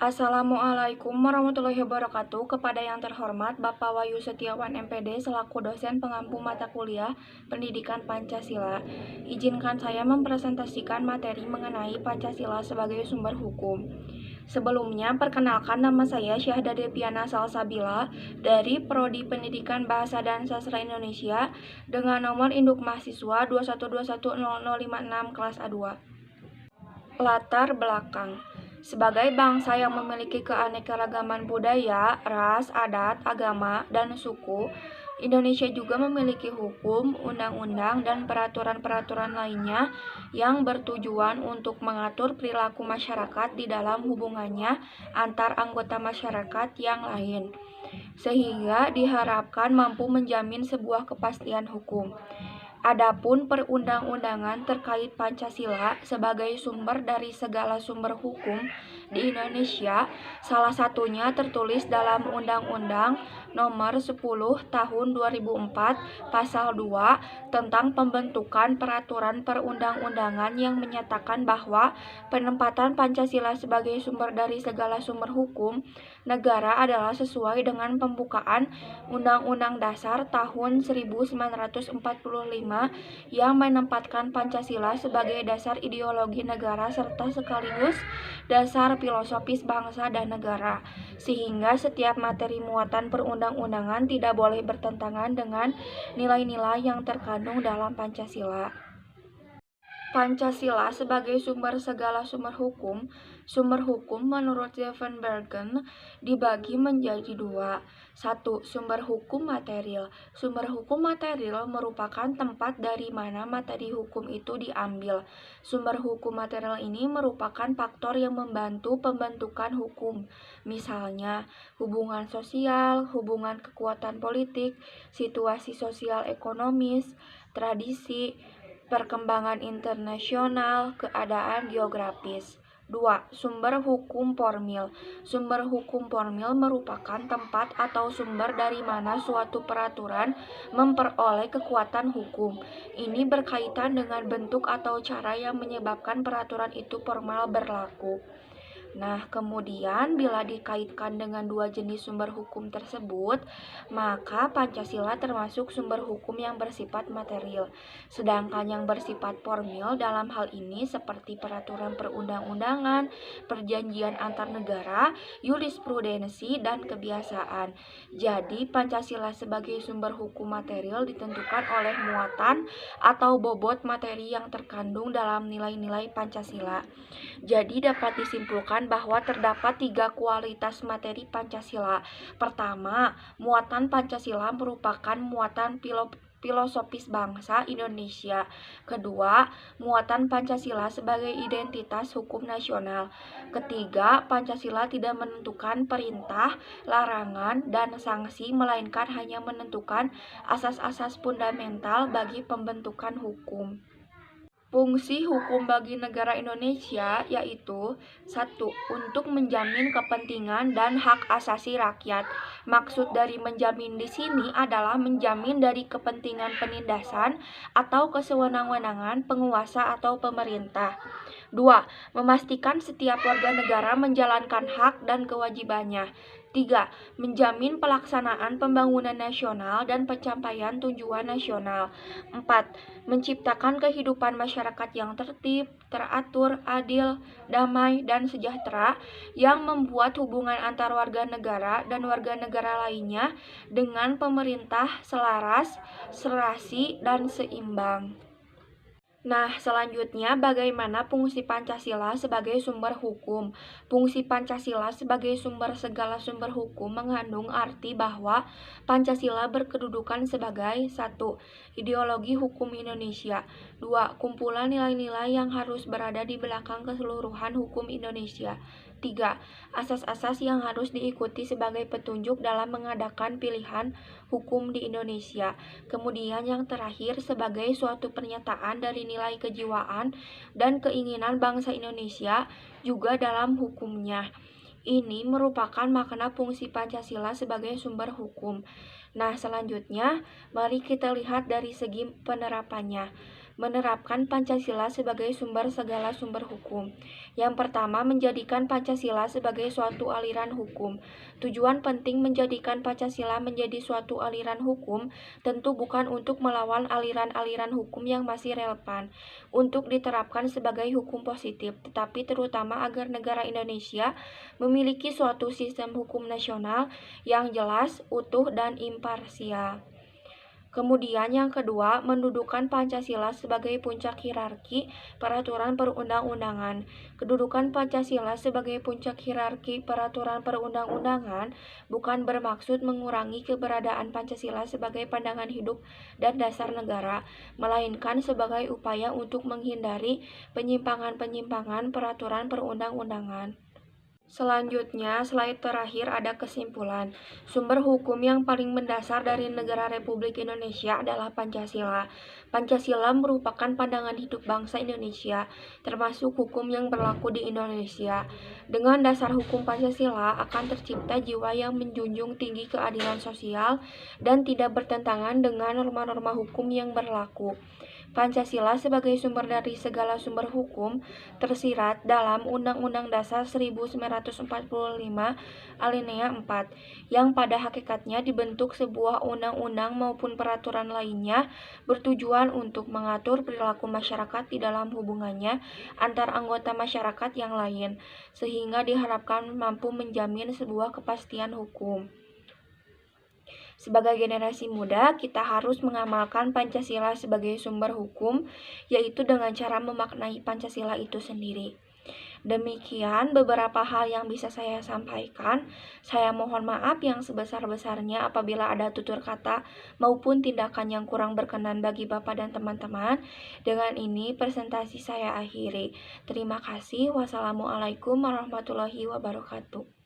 Assalamualaikum warahmatullahi wabarakatuh. Kepada yang terhormat Bapak Wahyu Setiawan MPD selaku dosen pengampu mata kuliah Pendidikan Pancasila, izinkan saya mempresentasikan materi mengenai Pancasila sebagai sumber hukum. Sebelumnya, perkenalkan nama saya Syahda Deviana Salsabila dari Prodi Pendidikan Bahasa dan Sastra Indonesia dengan nomor induk mahasiswa 212100056 kelas A2. Latar belakang. Sebagai bangsa yang memiliki keanekaragaman budaya, ras, adat, agama, dan suku, Indonesia juga memiliki hukum, undang-undang, dan peraturan-peraturan lainnya yang bertujuan untuk mengatur perilaku masyarakat di dalam hubungannya antar anggota masyarakat yang lain, sehingga diharapkan mampu menjamin sebuah kepastian hukum. Adapun perundang-undangan terkait Pancasila sebagai sumber dari segala sumber hukum di Indonesia, salah satunya tertulis dalam Undang-Undang Nomor 10 Tahun 2004 Pasal 2 tentang pembentukan peraturan perundang-undangan yang menyatakan bahwa penempatan Pancasila sebagai sumber dari segala sumber hukum negara adalah sesuai dengan pembukaan Undang-Undang Dasar tahun 1945 yang menempatkan Pancasila sebagai dasar ideologi negara serta sekaligus dasar filosofis bangsa dan negara, sehingga setiap materi muatan perundang-undangan tidak boleh bertentangan dengan nilai-nilai yang terkandung dalam Pancasila. Pancasila sebagai sumber segala sumber hukum. Sumber hukum menurut Zevenbergen dibagi menjadi dua. 1. Sumber hukum material. Sumber hukum material merupakan tempat dari mana materi hukum itu diambil. Sumber hukum material ini merupakan faktor yang membantu pembentukan hukum. Misalnya, hubungan sosial, hubungan kekuatan politik, situasi sosial ekonomis, tradisi, perkembangan internasional, keadaan geografis. 2. Sumber hukum formil. Sumber hukum formil merupakan tempat atau sumber dari mana suatu peraturan memperoleh kekuatan hukum. Ini berkaitan dengan bentuk atau cara yang menyebabkan peraturan itu formal berlaku. Nah, kemudian bila dikaitkan dengan dua jenis sumber hukum tersebut, maka Pancasila termasuk sumber hukum yang bersifat material. Sedangkan yang bersifat formil dalam hal ini seperti peraturan perundang-undangan, perjanjian antar negara, jurisprudensi, dan kebiasaan. Jadi, Pancasila sebagai sumber hukum material ditentukan oleh muatan atau bobot materi yang terkandung dalam nilai-nilai Pancasila. Jadi dapat disimpulkan bahwa terdapat 3 kualitas materi Pancasila. Pertama, muatan Pancasila merupakan muatan filosofis bangsa Indonesia. Kedua, muatan Pancasila sebagai identitas hukum nasional. Ketiga, Pancasila tidak menentukan perintah, larangan, dan sanksi, melainkan hanya menentukan asas-asas fundamental bagi pembentukan hukum. Fungsi hukum bagi negara Indonesia yaitu 1. Untuk menjamin kepentingan dan hak asasi rakyat. Maksud dari menjamin di sini adalah menjamin dari kepentingan penindasan atau kesewenang-wenangan penguasa atau pemerintah. 2. Memastikan setiap warga negara menjalankan hak dan kewajibannya. 3. Menjamin pelaksanaan pembangunan nasional dan pencapaian tujuan nasional. 4. Menciptakan kehidupan masyarakat yang tertib, teratur, adil, damai, dan sejahtera yang membuat hubungan antar warga negara dan warga negara lainnya dengan pemerintah selaras, serasi, dan seimbang. Nah, selanjutnya bagaimana fungsi Pancasila sebagai sumber hukum? Fungsi Pancasila sebagai sumber segala sumber hukum mengandung arti bahwa Pancasila berkedudukan sebagai 1. Ideologi hukum Indonesia. 2. Kumpulan nilai-nilai yang harus berada di belakang keseluruhan hukum Indonesia. 3. Asas-asas yang harus diikuti sebagai petunjuk dalam mengadakan pilihan hukum di Indonesia. Kemudian yang terakhir sebagai suatu pernyataan dari nilai kejiwaan dan keinginan bangsa Indonesia juga dalam hukumnya. Ini merupakan makna fungsi Pancasila sebagai sumber hukum. Nah, selanjutnya mari kita lihat dari segi penerapannya. menerapkan Pancasila sebagai sumber segala sumber hukum. Yang pertama, menjadikan Pancasila sebagai suatu aliran hukum. Tujuan penting menjadikan Pancasila menjadi suatu aliran hukum tentu bukan untuk melawan aliran-aliran hukum yang masih relevan untuk diterapkan sebagai hukum positif, tetapi terutama agar negara Indonesia memiliki suatu sistem hukum nasional yang jelas, utuh, dan imparsial. Kemudian yang kedua, mendudukan Pancasila sebagai puncak hierarki peraturan perundang-undangan. Kedudukan Pancasila sebagai puncak hierarki peraturan perundang-undangan bukan bermaksud mengurangi keberadaan Pancasila sebagai pandangan hidup dan dasar negara, melainkan sebagai upaya untuk menghindari penyimpangan-penyimpangan peraturan perundang-undangan. Selanjutnya, slide terakhir ada kesimpulan. Sumber hukum yang paling mendasar dari negara Republik Indonesia adalah Pancasila. Pancasila merupakan pandangan hidup bangsa Indonesia, termasuk hukum yang berlaku di Indonesia. Dengan dasar hukum Pancasila akan tercipta jiwa yang menjunjung tinggi keadilan sosial dan tidak bertentangan dengan norma-norma hukum yang berlaku. Pancasila sebagai sumber dari segala sumber hukum tersirat dalam Undang-Undang Dasar 1945 Alinea 4 yang pada hakikatnya dibentuk sebuah undang-undang maupun peraturan lainnya bertujuan untuk mengatur perilaku masyarakat di dalam hubungannya antar anggota masyarakat yang lain, sehingga diharapkan mampu menjamin sebuah kepastian hukum. Sebagai generasi muda, kita harus mengamalkan Pancasila sebagai sumber hukum, yaitu dengan cara memaknai Pancasila itu sendiri. Demikian beberapa hal yang bisa saya sampaikan. Saya mohon maaf yang sebesar-besarnya apabila ada tutur kata maupun tindakan yang kurang berkenan bagi Bapak dan teman-teman. Dengan ini presentasi saya akhiri. Terima kasih. Wassalamualaikum warahmatullahi wabarakatuh.